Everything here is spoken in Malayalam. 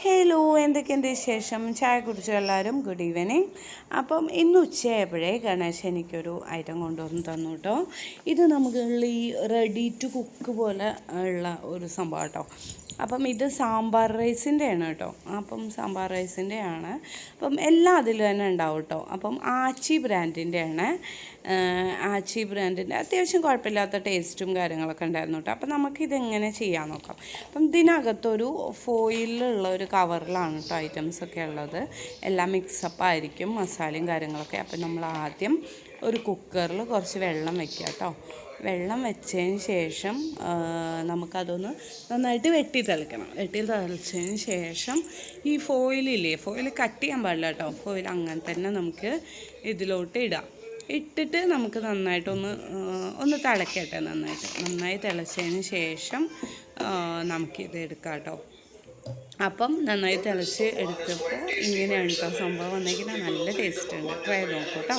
ഹലോ, എന്തൊക്കെയുണ്ട് വിശേഷം? ചായ കുടിച്ചോ എല്ലാവരും? Good evening. അപ്പം ഇന്ന് ഉച്ചയായപ്പോഴേ ഗണേശ് എനിക്കൊരു ഐറ്റം കൊണ്ടുവന്ന് തന്നു കേട്ടോ. ഇത് നമുക്ക് ഈ റെഡി ടു കുക്ക് പോലെ ഉള്ള ഒരു സംഭവം കേട്ടോ. അപ്പം ഇത് സാമ്പാർ റൈസിൻ്റെ ആണ് കേട്ടോ. അപ്പം സാമ്പാർ റൈസിൻ്റെ ആണ്. അപ്പം എല്ലാം അതിൽ തന്നെ ഉണ്ടാവും കേട്ടോ. അപ്പം ആച്ചി ബ്രാൻഡിൻ്റെ ആണ്. ആച്ചി ബ്രാൻഡിൻ്റെ അത്യാവശ്യം കുഴപ്പമില്ലാത്ത ടേസ്റ്റും കാര്യങ്ങളൊക്കെ ഉണ്ടായിരുന്നു കേട്ടോ. അപ്പം നമുക്കിതെങ്ങനെ ചെയ്യാൻ നോക്കാം. അപ്പം ഇതിനകത്തൊരു ഫോയിലുള്ള ഒരു കവറിലാണ് കേട്ടോ ഐറ്റംസൊക്കെ ഉള്ളത്. എല്ലാം മിക്സപ്പ് ആയിരിക്കും, മസാലയും കാര്യങ്ങളൊക്കെ. അപ്പം നമ്മൾ ആദ്യം ഒരു കുക്കറിൽ കുറച്ച് വെള്ളം വയ്ക്കുക കേട്ടോ. വെള്ളം വെച്ചതിന് ശേഷം നമുക്കതൊന്ന് നന്നായിട്ട് വെട്ടി തിളച്ചതിന് ശേഷം ഈ ഫോയിലില്ലേ, ഫോയിൽ കട്ട് ചെയ്യാൻ പാടില്ല കേട്ടോ. ഫോയിൽ അങ്ങനെ തന്നെ നമുക്ക് ഇതിലോട്ട് ഇടാം. ഇട്ടിട്ട് നമുക്ക് നന്നായിട്ടൊന്ന് തിളക്കട്ടെ. നന്നായി തിളച്ചതിന് ശേഷം നമുക്കിത് എടുക്കാം കേട്ടോ. അപ്പം നന്നായി തിളച്ച് എടുത്തപ്പോൾ ഇങ്ങനെയാണ് കേട്ടോ സംഭവം വന്നെങ്കിൽ നല്ല ടേസ്റ്റ് ഉണ്ട്. ട്രൈ നോക്കൂ കേട്ടോ.